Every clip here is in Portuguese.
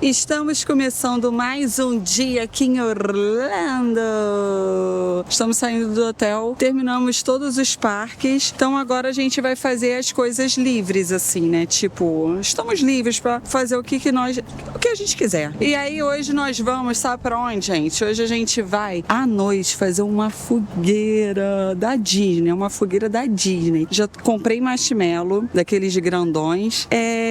Estamos começando mais um dia aqui em Orlando. Estamos saindo do hotel, terminamos todos os parques, então agora a gente vai fazer as coisas livres, assim, né? Tipo, estamos livres para fazer o que a gente quiser. E aí hoje nós vamos, sabe pra onde, gente? Hoje a gente vai à noite fazer uma fogueira da Disney, uma fogueira da Disney. Já comprei marshmallow, daqueles grandões,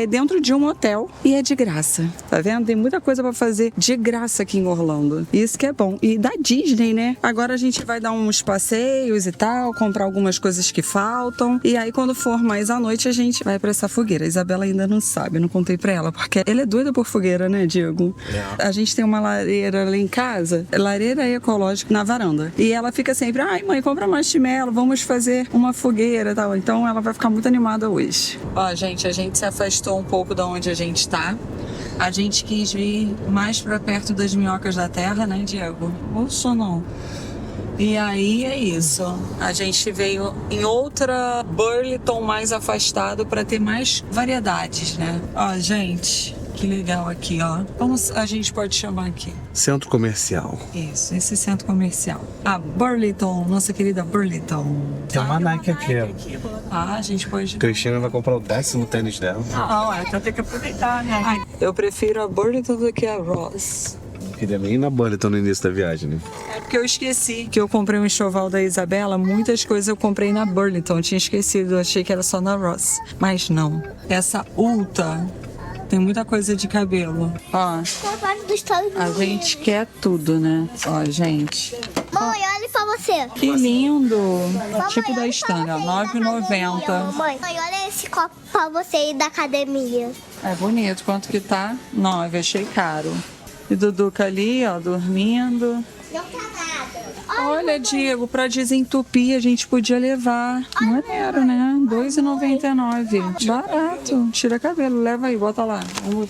dentro de um hotel e é de graça, tá vendo? Tem muita coisa pra fazer de graça aqui em Orlando. Isso que é bom. E da Disney, né? Agora a gente vai dar uns passeios e tal, comprar algumas coisas que faltam. E aí quando for mais à noite a gente vai pra essa fogueira. A Isabela ainda não sabe, eu não contei pra ela, porque ela é doida por fogueira, né, Diego? A gente tem uma lareira lá em casa, lareira ecológica na varanda. E ela fica sempre, ai mãe, compra marshmallow, vamos fazer uma fogueira e tal. Então ela vai ficar muito animada hoje. Ó, gente, a gente se afastou um pouco da onde a gente tá. A gente quis vir mais pra perto das minhocas da terra, né, Diego? Ou não? E aí é isso. A gente veio em outra Burlington mais afastado para ter mais variedades, né? Ó, gente, que legal aqui, ó. Como a gente pode chamar aqui? Centro comercial. Isso, esse centro comercial. A Burlington, nossa querida Burlington. Tem uma Nike aqui, ó. Ah, a gente pode... Cristina vai comprar o 10º tênis dela. Então tem que aproveitar, né? Ai, eu prefiro a Burlington do que a Ross. Queria nem ir na Burlington no início da viagem, né? É porque eu esqueci que eu comprei um enxoval da Isabela, muitas coisas eu comprei na Burlington, eu tinha esquecido, eu achei que era só na Ross. Mas não, essa Ulta tem muita coisa de cabelo. Ó, a gente quer tudo, né? Ó, gente. Mãe, olha pra você. Que lindo! Tipo da olha Stanley, pra ó, você ir da academia. R$9,90. Mãe, olha esse copo pra você ir da academia. É bonito, quanto que tá? 9, achei caro. E Duduca ali, ó, dormindo. Não tá nada. Olha, Diego, pra desentupir a gente podia levar. Maneiro, né? R$2,99. Barato. Tira cabelo, leva aí, bota lá.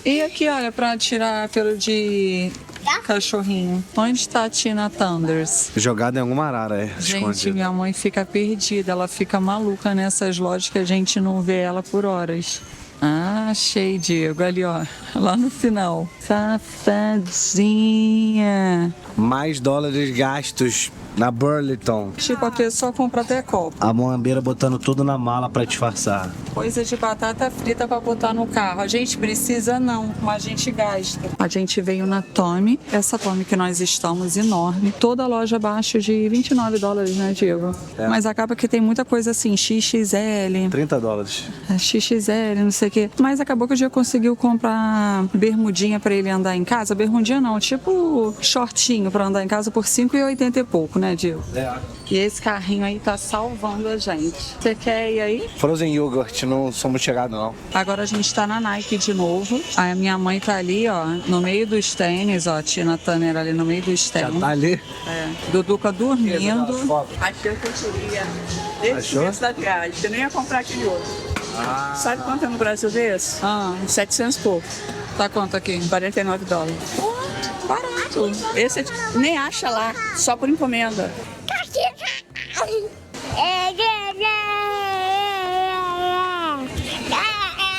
E aqui, olha, pra tirar pelo de cachorrinho. Onde tá a Tina Thunders? Jogada em alguma arara, Gente, escondida. minha mãe fica perdida. Ela fica maluca nessas lojas que a gente não vê ela por horas. Ah, achei, Diego. Ali, ó. Lá no final. Safadinha. Mais dólares gastos na Burlington. Tipo, a pessoa compra até copo. A moambeira botando tudo na mala pra disfarçar. Coisa de batata frita pra botar no carro. A gente precisa não, mas a gente gasta. A gente veio na Tommy. Essa Tommy que nós estamos, enorme. Toda loja abaixo de $29, né, Diego? É. Mas acaba que tem muita coisa assim, XXL. $30. XXL, não sei o quê. Mas acabou que o Diego conseguiu comprar bermudinha pra ele andar em casa. Bermudinha não, tipo shortinho pra andar em casa por R$5,80 e pouco, né, Diego? É. E esse carrinho aí tá salvando a gente. Você quer ir aí? Frozen Yogurt, não somos chegados não. Agora a gente tá na Nike de novo. Aí a minha mãe tá ali, ó, no meio dos tênis, ó. Tina Turner ali no meio dos Já tênis. tá ali? É. Duduca dormindo. Foto. Achei que eu queria desde o Achou? começo da viagem. Você nem ia comprar aquele outro. Sabe quanto é no Brasil desse? Ah, 700 e pouco. tá quanto aqui? $49. Barato. Esse nem acha lá, só por encomenda.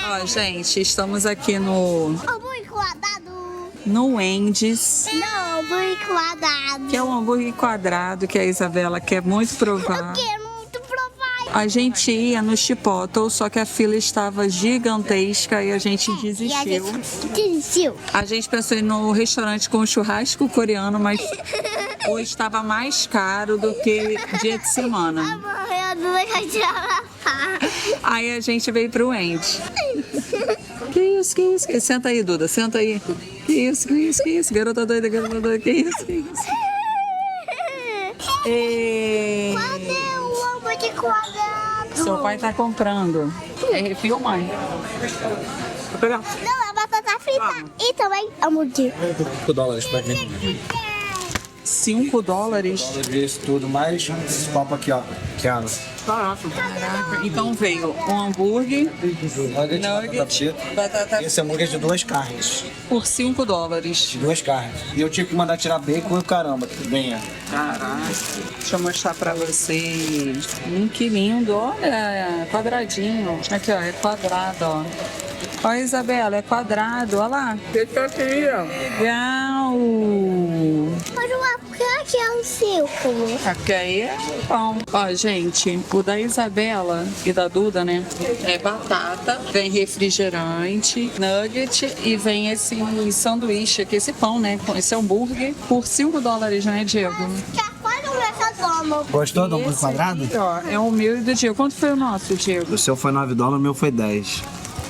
Ó, gente, estamos aqui no Hambúrguer quadrado. Wendy's, Não, hambúrguer quadrado. que é um hambúrguer quadrado que a Isabela quer muito provar. Eu quero muito provar. A gente ia no Chipotle, só que a fila estava gigantesca e a gente E a desistiu. gente desistiu. A gente pensou em ir no restaurante com churrasco coreano, mas hoje estava mais caro do que dia de semana. Eu não vou tirar Aí a gente veio pro Wendy. Que isso, que isso? Senta aí, Duda, senta aí. Que isso, que isso, que isso? Garota doida, que isso, que isso? E... Cadê o hambúrguer quadrado? Seu pai tá comprando. Refil, mãe. Vou pegar. Não, a batata frita e também hambúrguer. $5 pra mim. $5? Isso tudo, mais esse copo aqui, ó. Quero. Caraca. Então veio um hambúrguer, nugget, batata Esse hambúrguer é de 2 carnes. por $5. De 2 carnes. E eu tive que mandar tirar bacon e caramba. Venha. Caraca. Deixa eu mostrar pra vocês. Que lindo. Olha, quadradinho. Aqui, ó, é quadrado, ó. Olha, Isabela, é quadrado, olha lá. Esse aqui, ó. Legal. Mas por que aqui é um círculo? Aqui aí é pão. Ó, gente, o da Isabela e da Duda, né? É batata, vem refrigerante, nugget e vem esse sanduíche aqui, esse pão, né? Esse hambúrguer por $5, né, Diego? Que é quase um McDonald's. Gostou do hambúrguer Esse quadrado? aqui, ó, é o meu e do Diego. Quanto foi o nosso, Diego? O seu foi $9, o meu foi 10.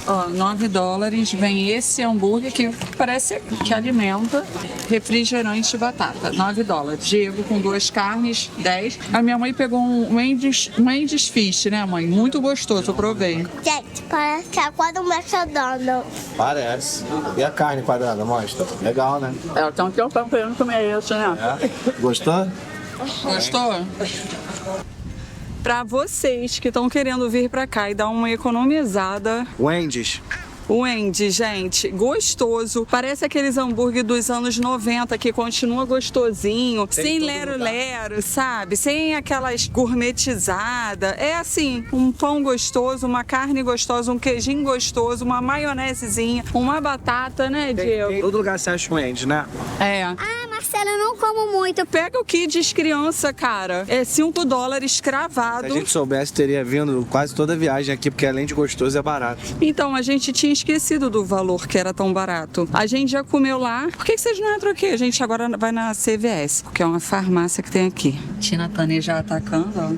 Ó, $9, vem esse hambúrguer que parece que alimenta, refrigerante e batata, $9. Diego com 2 carnes, 10. A minha mãe pegou um Wendy's Fish, né, mãe? Muito gostoso, eu provei. Gente, parece que é quase um McDonald's. Parece. E a carne quadrada, mostra. Legal, né? Então que eu tô querendo comer isso, né? Gostou? Gostou? Para vocês que estão querendo vir para cá e dar uma economizada, Wendy's. o Wendy, gente, gostoso. Parece aqueles hambúrguer dos anos 90 que continua gostosinho, sem lero-lero, sabe? Sem aquelas gourmetizadas. É assim, um pão gostoso, uma carne gostosa, um queijinho gostoso, uma maionesezinha, uma batata, né, Em Diego? todo lugar você acha Wendy's, né? É. Ah, Marcela, eu não como muito. Pega o Kids criança, cara. É $5 cravado. Se a gente soubesse, teria vindo quase toda a viagem aqui, porque além de gostoso, é barato. Então, a gente tinha esquecido do valor que era tão barato. A gente já comeu lá. Por que vocês não entram aqui? A gente agora vai na CVS, porque é uma farmácia que tem aqui. Tina Tânia já atacando, ó.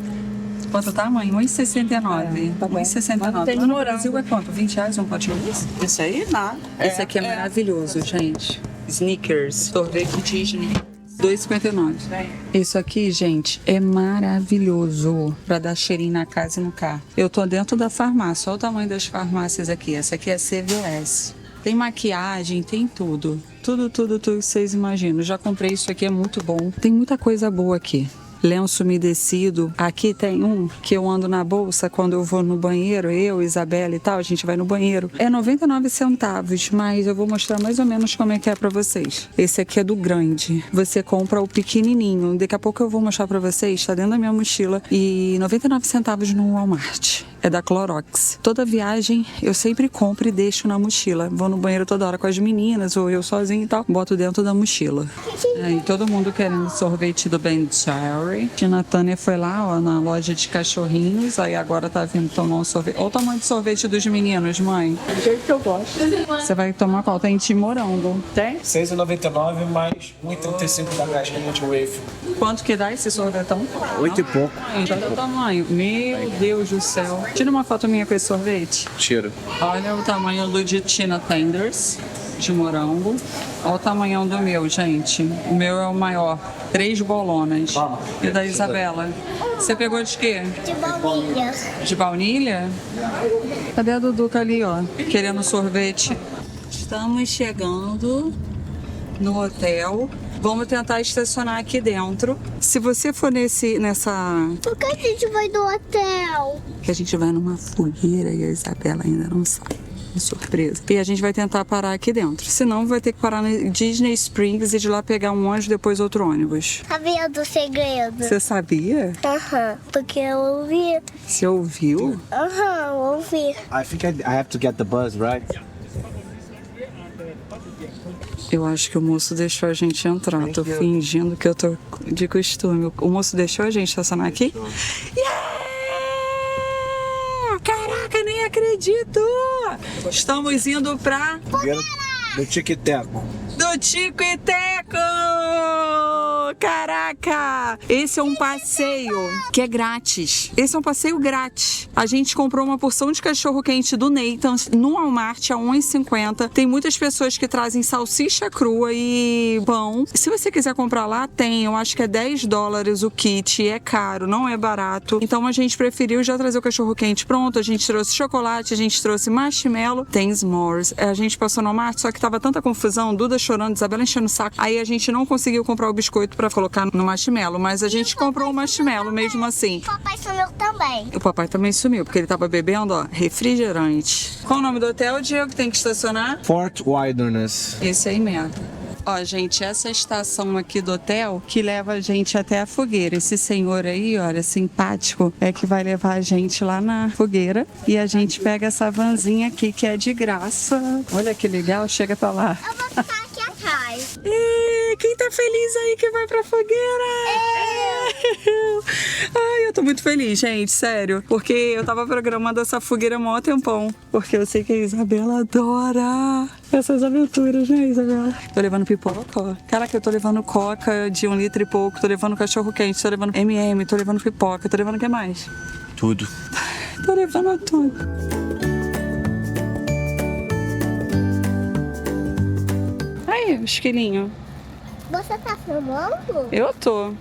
Quanto tá, mãe? R$1,69. Tá bom. R$1,69. Tem Lá no morango. Brasil é quanto? R$20 um potinho desse? Isso aí, nada. Esse aqui é maravilhoso, gente. Snickers, sorvete Disney. R$2,59. Isso aqui, gente, é maravilhoso pra dar cheirinho na casa e no carro. Eu tô dentro da farmácia, olha o tamanho das farmácias aqui. Essa aqui é CVS. Tem maquiagem, tem tudo. Tudo que vocês imaginam. Já comprei isso aqui, é muito bom. Tem muita coisa boa aqui. Lenço umedecido. Aqui tem um que eu ando na bolsa quando eu vou no banheiro, eu, Isabela e tal, a gente vai no banheiro. É 99 centavos, mas eu vou mostrar mais ou menos como é que é pra vocês. Esse aqui é do grande. Você compra o pequenininho. Daqui a pouco eu vou mostrar pra vocês, tá dentro da minha mochila. E 99 centavos no Walmart. É da Clorox. Toda viagem eu sempre compro e deixo na mochila. Vou no banheiro toda hora com as meninas ou eu sozinha e tal. Boto dentro da mochila. E todo mundo querendo sorvete do Ben Jerry. Tina Tânia foi lá, ó, na loja de cachorrinhos. Aí agora tá vindo tomar um sorvete. Olha o tamanho de sorvete dos meninos, mãe. Do jeito que eu gosto. Você vai tomar qual? Tem de morango. Tem? R$6,99 mais R$1,35 da caixinha de wafer. Quanto que dá esse sorvetão? 8 e pouco. Olha o tamanho. Meu Deus do céu. Tira uma foto minha com esse sorvete. Tiro. Olha o tamanho do de Tina Tenders, de morango. Olha o tamanho do meu, gente. O meu é o maior. 3 bolonas. E da Isabela? Você pegou de quê? De baunilha. De baunilha? Cadê a Duduca ali, ó? Querendo sorvete. Estamos chegando no hotel. Vamos tentar estacionar aqui dentro. Se você for nessa... Por que a gente vai do hotel? Que a gente vai numa fogueira e a Isabela ainda não sabe. É surpresa. E a gente vai tentar parar aqui dentro. Senão vai ter que parar na Disney Springs e de lá pegar um ônibus, depois outro ônibus. Sabia do segredo? Você sabia? Aham, porque eu ouvi. Você ouviu? Aham, eu ouvi. I think I have to get the bus, right? Eu acho que o moço deixou a gente entrar. Tô fingindo que eu tô de costume. O moço deixou a gente estacionar aqui? Yeah! Caraca, nem acredito! Estamos indo pra... Do Tic-Teco. do Tico e Teco! Caraca! Esse é um passeio que é grátis. Esse é um passeio grátis. A gente comprou uma porção de cachorro-quente do Nathan's no Walmart a R$1,50. Tem muitas pessoas que trazem salsicha crua e pão. Se você quiser comprar lá, tem. Eu acho que é $10 o kit. É caro, não é barato. Então a gente preferiu já trazer o cachorro-quente pronto. A gente trouxe chocolate, a gente trouxe marshmallow. Tem s'mores. A gente passou no Walmart, só que tava tanta confusão. Duda chorando, Isabela enchendo o saco. Aí a gente não conseguiu comprar o biscoito pra colocar no marshmallow, mas a gente comprou o marshmallow mesmo assim. O papai sumiu também. O papai também sumiu, porque ele tava bebendo, ó, refrigerante. Qual o nome do hotel, Diego, que tem que estacionar? Fort Wilderness. Esse aí mesmo. Ó, gente, essa estação aqui do hotel que leva a gente até a fogueira. Esse senhor aí, olha, simpático, é que vai levar a gente lá na fogueira. E a gente pega essa vanzinha aqui que é de graça. Olha que legal, chega pra lá. Eu vou ficar aqui atrás. E quem tá feliz aí que vai pra fogueira? Ai, eu tô muito feliz, gente, sério. Porque eu tava programando essa fogueira há mó tempão. Porque eu sei que a Isabela adora essas aventuras, né, Isabela? Tô levando pipoca, ó. Caraca, eu tô levando coca de 1 litro e pouco. Tô levando cachorro quente, tô levando M&M, tô levando pipoca. Tô levando o que mais? Tudo. Tô levando tudo. Aí, esquilinho. Você tá filmando? Eu tô.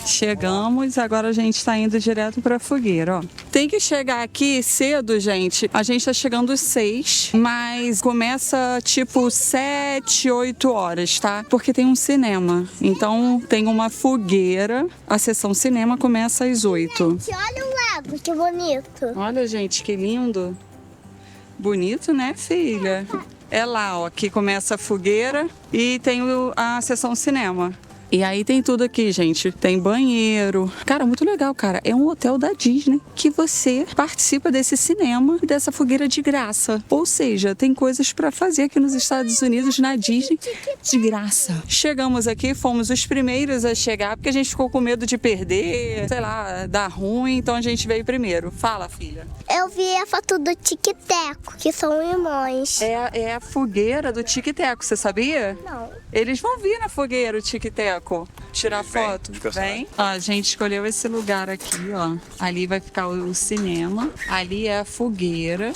Chegamos, agora a gente tá indo direto pra fogueira, ó. Tem que chegar aqui cedo, gente. A gente tá chegando às 6, mas começa tipo 7, 8 horas, tá? Porque tem um cinema. Então tem uma fogueira. A sessão cinema começa às 8. Gente, olha o lago, que bonito. Olha, gente, que lindo. Bonito, né, filha? É lá, ó, que começa a fogueira e tem a sessão cinema. E aí tem tudo aqui, gente. Tem banheiro. Cara, muito legal, cara. É um hotel da Disney que você participa desse cinema e dessa fogueira de graça. Ou seja, tem coisas pra fazer aqui nos Estados Unidos, na Disney, de graça. Chegamos aqui, fomos os primeiros a chegar, porque a gente ficou com medo de perder, sei lá, dar ruim, então a gente veio primeiro. Fala, filha. Eu vi a foto do Tic-Teco, que são irmãos. É a fogueira do Tic-Teco, você sabia? Não. Eles vão vir na fogueira, o Tic-Teco, tirar foto. Vem. Ó, a gente escolheu esse lugar aqui, ó. Ali vai ficar o cinema. Ali é a fogueira.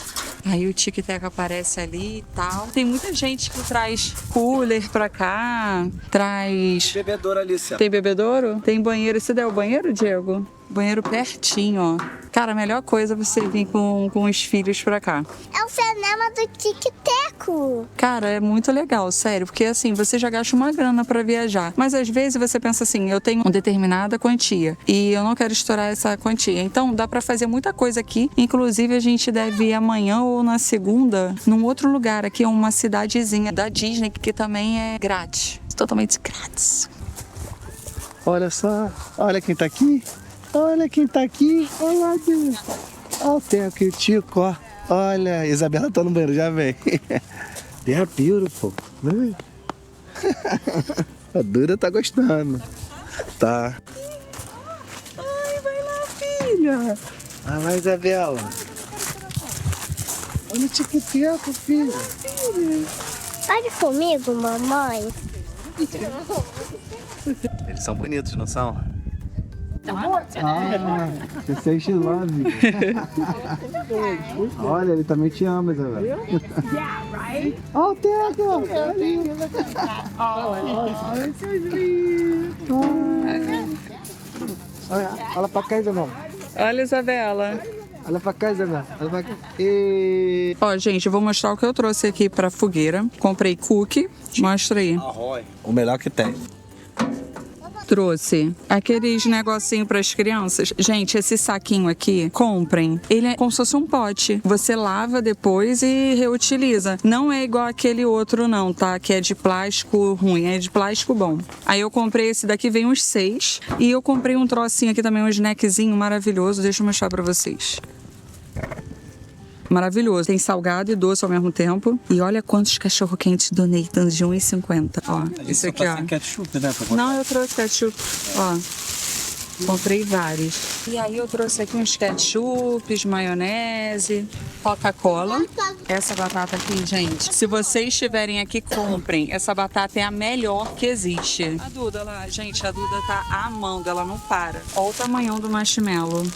Aí o Tic-Teco aparece ali e tal. Tem muita gente que traz cooler pra cá. Traz... Bebedouro ali, Céu. Tem bebedouro? Tem banheiro. Você deu o banheiro, Diego? Banheiro pertinho, ó. Cara, a melhor coisa é você vir com os filhos pra cá. É o cinema do Tic-Teco. Cara, é muito legal, sério, porque assim, você já gasta uma grana pra viajar, mas às vezes você pensa assim, eu tenho uma determinada quantia e eu não quero estourar essa quantia, então dá pra fazer muita coisa aqui, inclusive a gente deve ir amanhã ou na segunda num outro lugar aqui, uma cidadezinha da Disney que também é grátis, totalmente grátis. Olha só. Olha quem tá aqui. Olha quem tá aqui. Olha Deus. Olha, tem aqui o Tico, ó. Olha, a Isabela tá no banheiro, já vem. They're beautiful. Né? A Dura tá gostando. Tá. Ai, vai lá, filha. Ah, lá, Isabela. Olha o Tic-Teco, filho. Pode comigo, mamãe? Eles são bonitos, não são? Ah, você te love. Olha, ele também te ama, Isabela. Olha o Teco! Olha, seus lindos! Olha pra cá, Isabela. Olha, Isabela. Olha pra cá, Isabela. Olha pra cá. E... Ó, gente, eu vou mostrar o que eu trouxe aqui pra fogueira. Comprei cookie. Mostra aí. O melhor que tem. Trouxe aqueles negocinho para as crianças. Gente, esse saquinho aqui, comprem. Ele é como se fosse um pote. Você lava depois e reutiliza. Não é igual aquele outro não, tá? Que é de plástico ruim, é de plástico bom. Aí eu comprei esse daqui, vem uns 6. E eu comprei um trocinho aqui também, um snackzinho maravilhoso. Deixa eu mostrar para vocês. Maravilhoso. Tem salgado e doce ao mesmo tempo. E olha quantos cachorro-quentes do Nathan de R$1,50. Ó, esse aqui, ó. Ketchup, né? Não, eu trouxe ketchup. Ó, comprei vários. E aí eu trouxe aqui uns ketchups, maionese, Coca-Cola. Essa batata aqui, gente, se vocês estiverem aqui, comprem. Essa batata é a melhor que existe. A Duda lá, gente, a Duda tá amando, ela não para. Olha o tamanhão do marshmallow.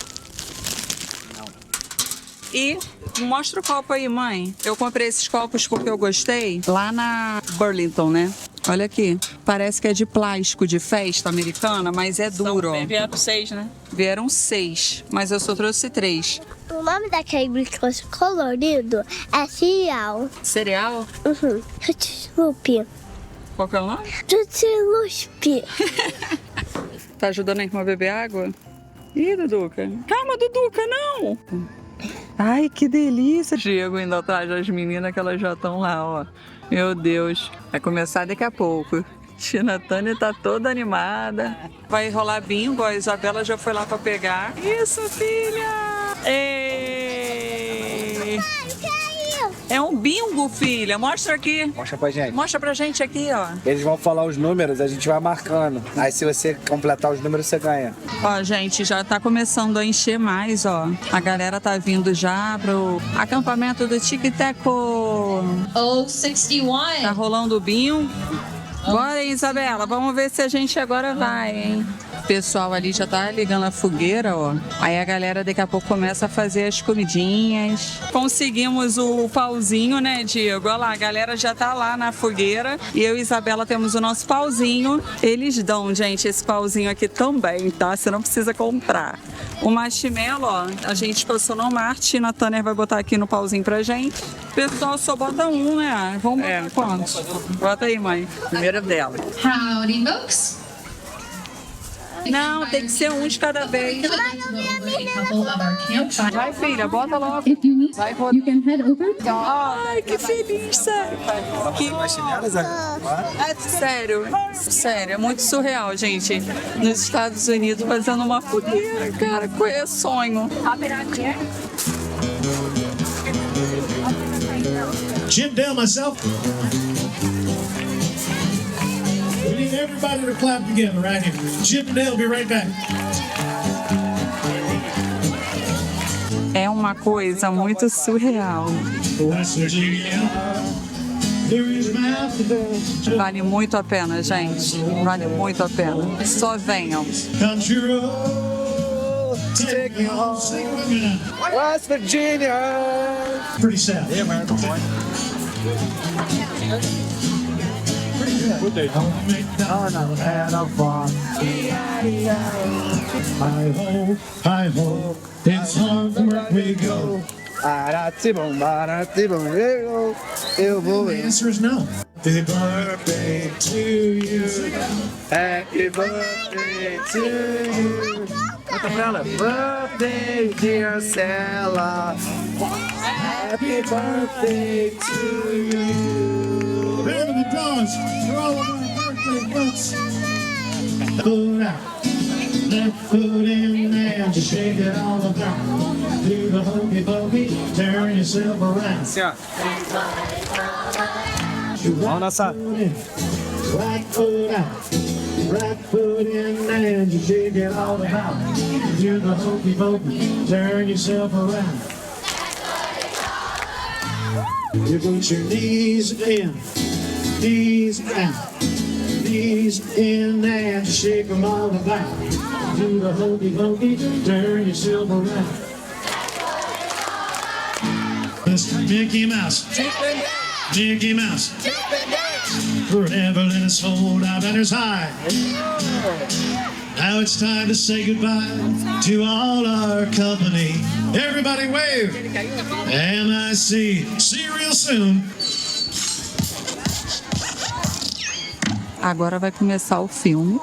E mostra o copo aí, mãe. Eu comprei esses copos porque eu gostei. Lá na Burlington, né? Olha aqui. Parece que é de plástico de festa americana, mas é duro, ó. Vieram 6, né? Vieram 6, mas eu só trouxe 3. O nome daquele biscoito colorido é cereal. Cereal? Uhum. Tutti-lupi. Qual que é o nome? Tutti-lupi. Tá ajudando a irmã a beber água? Ih, Duduca. Calma, Duduca, não! Ai, que delícia! Diego ainda atrás das meninas que elas já estão lá, ó. Meu Deus. Vai começar daqui a pouco. Tina Tânia tá toda animada. Vai rolar bingo, a Isabela já foi lá pra pegar. Isso, filha! Ei! É um bingo, filha. Mostra aqui. Mostra pra gente. Mostra pra gente aqui, ó. Eles vão falar os números, a gente vai marcando. Aí se você completar os números, você ganha. Ó, gente, já tá começando a encher mais, ó. A galera tá vindo já pro acampamento do Tic Teco. Oh, 61. Tá rolando o bingo. Bora aí, Isabela. Vamos ver se a gente agora vai, hein? O pessoal ali já tá ligando a fogueira, ó. Aí a galera daqui a pouco começa a fazer as comidinhas. Conseguimos o pauzinho, né, Diego? Olha lá, a galera já tá lá na fogueira. E eu e Isabela temos o nosso pauzinho. Eles dão, gente, esse pauzinho aqui também, tá? Você não precisa comprar. O marshmallow, ó, a gente passou no Marte. A Tanner vai botar aqui no pauzinho pra gente. O pessoal só bota um, né? Vamos botar quantos? Bota aí, mãe. Primeiro dela. Howdy, folks. Não, tem que ser um de cada vez. Vai, filha, bota logo. If you need, Vai, you can head over. Ai, que feliz, sério. Que... Sério, sério, é muito surreal, gente. Nos Estados Unidos fazendo uma fogueira, cara, é sonho. Jim Dale, myself. We need everybody to clap together right here. Jim Dale will be right back. É uma coisa muito surreal. West Virginia. There is mountain. Vale muito a pena, gente. Vale muito a pena. Só venham. Country road. Take me home. Sing with me now. West Virginia! Pretty sad. Yeah, man. Good day. McDonald had a farm. Hi ho, it's hard work we go. Eu vou The answer is no. Happy birthday to you. Happy birthday to you. Canta pra ela. Birthday, dear Stella. Happy birthday to you. Round of applause for all of our birthday folks. Foot out, left foot in there, just shake it all about. Do the hokey pokey, turn yourself around. Assim, ó. Vamos dançar. Right foot out, right foot in there, just shake it all about. Do the hokey pokey, turn yourself around. You put your knees in, knees out, knees in there, just shake them all about. Do the hokey pokey, turn yourself around. Mr. Mickey Mouse, Mickey Mouse, forever let us hold our banners high. Now it's time to say goodbye to all our company. Everybody wave. MIC. See you real soon. Agora vai começar o filme.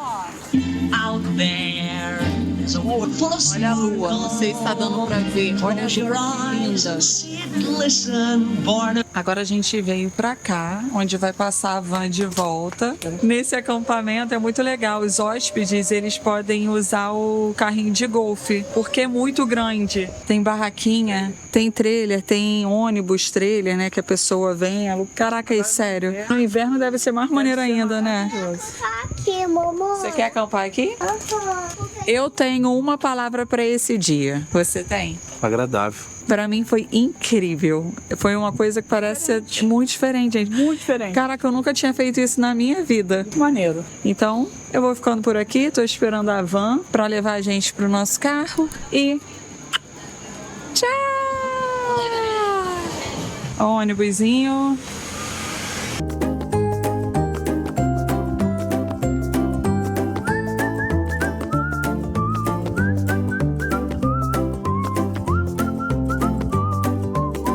Olha a lua, não sei se está dando pra ver. Olha a lua linda. Agora a gente veio pra cá, onde vai passar a van de volta. Nesse acampamento é muito legal. Os hóspedes, eles podem usar o carrinho de golfe, porque é muito grande. Tem barraquinha, tem trailer, tem ônibus, trailer, né? Que a pessoa vem. Caraca, é sério. No inverno deve ser mais maneiro ainda, né? Aqui, mamãe. Você quer acampar aqui? Eu tenho uma palavra para esse dia. Você tem? Agradável. Para mim foi incrível. Foi uma coisa que parece ser muito diferente, gente. Muito diferente. Caraca, eu nunca tinha feito isso na minha vida. Maneiro. Então, eu vou ficando por aqui. Tô esperando a van para levar a gente pro nosso carro. E... tchau! Ó, ônibusinho.